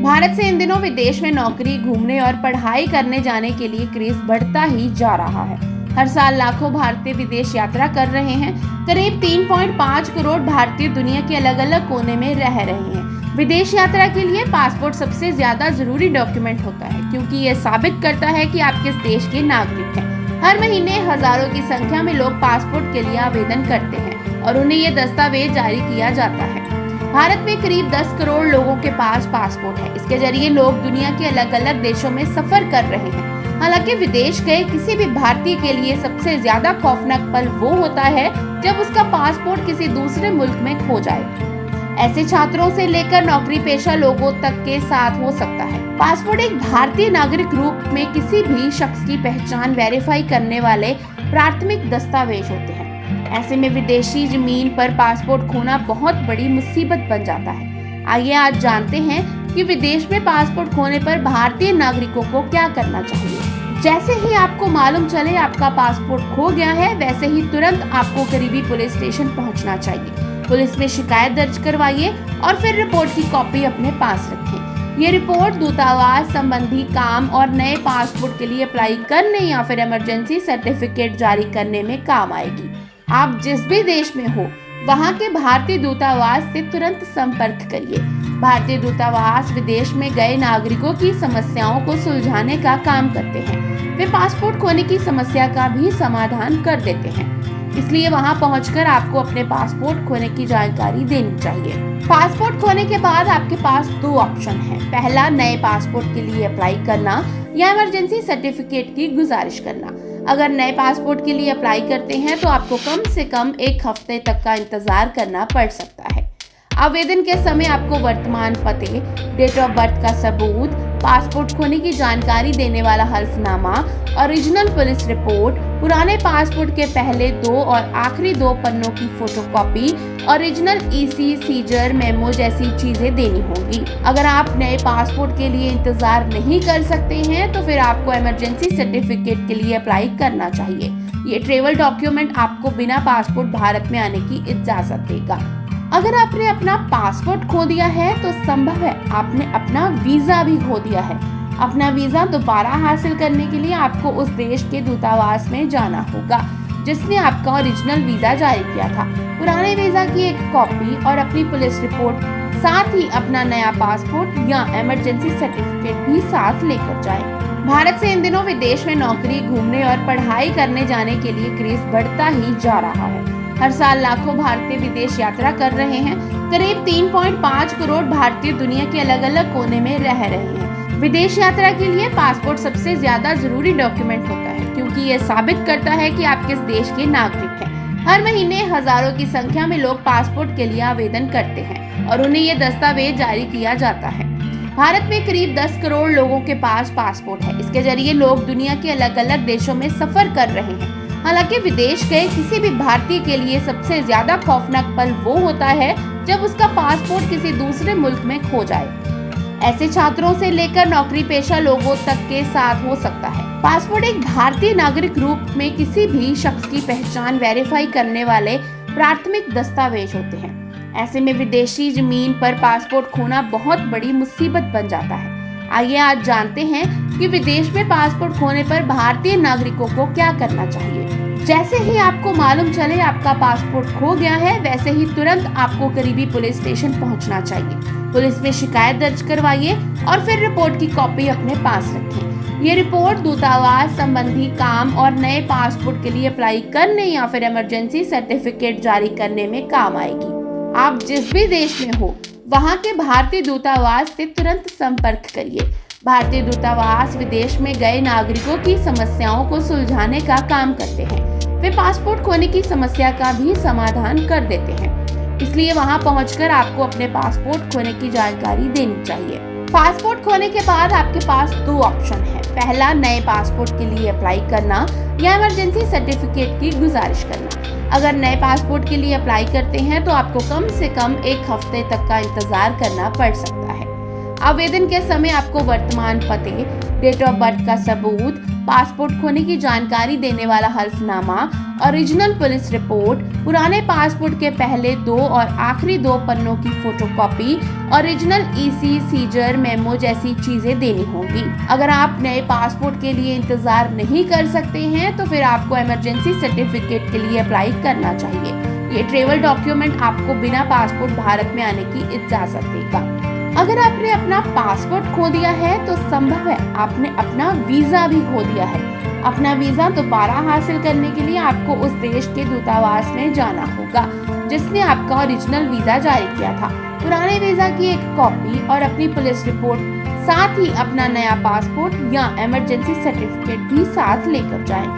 भारत से इन दिनों विदेश में नौकरी, घूमने और पढ़ाई करने जाने के लिए क्रेज बढ़ता ही जा रहा है। हर साल लाखों भारतीय विदेश यात्रा कर रहे हैं। करीब 3.5 करोड़ भारतीय दुनिया के अलग अलग कोने में रह रहे हैं। विदेश यात्रा के लिए पासपोर्ट सबसे ज्यादा जरूरी डॉक्यूमेंट होता है, क्योंकि ये साबित करता है कि आप किस देश के नागरिक हैं। हर महीने हजारों की संख्या में लोग पासपोर्ट के लिए आवेदन करते हैं और उन्हें ये दस्तावेज जारी किया जाता है। भारत में करीब 10 करोड़ लोगों के पास पासपोर्ट है। इसके जरिए लोग दुनिया के अलग अलग देशों में सफर कर रहे हैं। हालांकि विदेश गए किसी भी भारतीय के लिए सबसे ज्यादा खौफनाक पल वो होता है जब उसका पासपोर्ट किसी दूसरे मुल्क में खो जाए। ऐसे छात्रों से लेकर नौकरी पेशा लोगों तक के साथ हो सकता है। पासपोर्ट एक भारतीय नागरिक रूप में किसी भी शख्स की पहचान वेरीफाई करने वाले प्राथमिक दस्तावेज होते हैं। ऐसे में विदेशी जमीन पर पासपोर्ट खोना बहुत बड़ी मुसीबत बन जाता है। आइए आज जानते हैं कि विदेश में पासपोर्ट खोने पर भारतीय नागरिकों को क्या करना चाहिए। जैसे ही आपको मालूम चले आपका पासपोर्ट खो गया है, वैसे ही तुरंत आपको करीबी पुलिस स्टेशन पहुंचना चाहिए। पुलिस में शिकायत दर्ज करवाइए और फिर रिपोर्ट की कॉपी अपने पास रखें। ये रिपोर्ट दूतावास संबंधी काम और नए पासपोर्ट के लिए अप्लाई करने या फिर इमरजेंसी सर्टिफिकेट जारी करने में काम आएगी। आप जिस भी देश में हो, वहाँ के भारतीय दूतावास से तुरंत संपर्क करिए। भारतीय दूतावास विदेश में गए नागरिकों की समस्याओं को सुलझाने का काम करते हैं। वे पासपोर्ट खोने की समस्या का भी समाधान कर देते हैं। इसलिए वहां पहुंचकर आपको अपने पासपोर्ट खोने की जानकारी देनी चाहिए। पासपोर्ट खोने के बाद आपके पास दो ऑप्शन हैं। पहला, नए पासपोर्ट के लिए अप्लाई करना या इमरजेंसी सर्टिफिकेट की गुजारिश करना। अगर नए पासपोर्ट के लिए अप्लाई करते हैं तो आपको कम से कम 1 हफ्ते तक का इंतजार करना पड़ सकता है। आवेदन के समय आपको वर्तमान पते, डेट ऑफ बर्थ का सबूत, पासपोर्ट खोने की जानकारी देने वाला हल्फनामा, ओरिजिनल पुलिस रिपोर्ट, पुराने पासपोर्ट के पहले 2 और आखिरी 2 पन्नों की photocopy, original EC seizure memo जैसी चीजें देनी होगी। अगर आप नए पासपोर्ट के लिए इंतजार नहीं कर सकते हैं तो फिर आपको इमरजेंसी सर्टिफिकेट के लिए अप्लाई करना चाहिए। ये ट्रैवल डॉक्यूमेंट आपको बिना पासपोर्ट भारत में आने की इजाजत देगा। अगर आपने अपना पासपोर्ट खो दिया है तो संभव है आपने अपना वीजा भी खो दिया है। अपना वीजा दोबारा हासिल करने के लिए आपको उस देश के दूतावास में जाना होगा जिसने आपका ओरिजिनल वीजा जारी किया था। पुराने वीजा की एक कॉपी और अपनी पुलिस रिपोर्ट, साथ ही अपना नया पासपोर्ट या इमरजेंसी सर्टिफिकेट भी साथ लेकर जाएं। भारत से इन दिनों विदेश में नौकरी, घूमने और पढ़ाई करने जाने के लिए क्रेज बढ़ता ही जा रहा है। हर साल लाखों भारतीय विदेश यात्रा कर रहे हैं। करीब 3.5 करोड़ भारतीय दुनिया के अलग अलग कोने में रह रहे हैं। विदेश यात्रा के लिए पासपोर्ट सबसे ज्यादा जरूरी डॉक्यूमेंट होता है, क्योंकि ये साबित करता है कि आप किस देश के नागरिक हैं। हर महीने हजारों की संख्या में लोग पासपोर्ट के लिए आवेदन करते हैं और उन्हें ये दस्तावेज जारी किया जाता है। भारत में करीब 10 करोड़ लोगों के पास पासपोर्ट है। इसके जरिए लोग दुनिया के अलग अलग देशों में सफर कर रहे हैं। हालांकि विदेश गए किसी भी भारतीय के लिए सबसे ज्यादा खौफनाक पल वो होता है जब उसका पासपोर्ट किसी दूसरे मुल्क में खो जाए। ऐसे छात्रों से लेकर नौकरी पेशा लोगों तक के साथ हो सकता है। पासपोर्ट एक भारतीय नागरिक रूप में किसी भी शख्स की पहचान वेरीफाई करने वाले प्राथमिक दस्तावेज होते हैं। ऐसे में विदेशी जमीन पर पासपोर्ट खोना बहुत बड़ी मुसीबत बन जाता है। आइए आज जानते हैं कि विदेश में पासपोर्ट खोने पर भारतीय नागरिकों को क्या करना चाहिए। जैसे ही आपको मालूम चले आपका पासपोर्ट खो गया है, वैसे ही तुरंत आपको करीबी पुलिस स्टेशन पहुंचना चाहिए। पुलिस में शिकायत दर्ज करवाइए और फिर रिपोर्ट की कॉपी अपने पास रखें। ये रिपोर्ट दूतावास संबंधी काम और नए पासपोर्ट के लिए अप्लाई करने या फिर इमरजेंसी सर्टिफिकेट जारी करने में काम आएगी। आप जिस भी देश में हो, वहाँ के भारतीय दूतावास से तुरंत संपर्क करिए। भारतीय दूतावास विदेश में गए नागरिकों की समस्याओं को सुलझाने का काम करते हैं। वे पासपोर्ट खोने की समस्या का भी समाधान कर देते हैं। इसलिए वहां पहुंचकर आपको अपने पासपोर्ट खोने की जानकारी देनी चाहिए। पासपोर्ट खोने के बाद आपके पास दो ऑप्शन हैं। पहला, नए पासपोर्ट के लिए अप्लाई करना या इमरजेंसी सर्टिफिकेट की गुजारिश करना। अगर नए पासपोर्ट के लिए अप्लाई करते हैं तो आपको कम से कम 1 हफ्ते तक का इंतजार करना पड़ सकता है। आवेदन के समय आपको वर्तमान पते, डेट ऑफ बर्थ का सबूत, पासपोर्ट खोने की जानकारी देने वाला हल्फनामा, ओरिजिनल पुलिस रिपोर्ट, पुराने पासपोर्ट के पहले 2 और आखिरी 2 पन्नों की photocopy, original EC, seizure, memo जैसी चीजें देनी होंगी। अगर आप नए पासपोर्ट के लिए इंतजार नहीं कर सकते हैं तो फिर आपको इमरजेंसी सर्टिफिकेट के लिए अप्लाई करना चाहिए। ये ट्रैवल डॉक्यूमेंट आपको बिना पासपोर्ट भारत में आने की इजाजत देगा। अगर आपने अपना पासपोर्ट खो दिया है तो संभव है आपने अपना वीजा भी खो दिया है। अपना वीजा दोबारा हासिल करने के लिए आपको उस देश के दूतावास में जाना होगा जिसने आपका ओरिजिनल वीजा जारी किया था। पुराने वीजा की एक कॉपी और अपनी पुलिस रिपोर्ट, साथ ही अपना नया पासपोर्ट या इमरजेंसी सर्टिफिकेट भी साथ लेकर जाएं।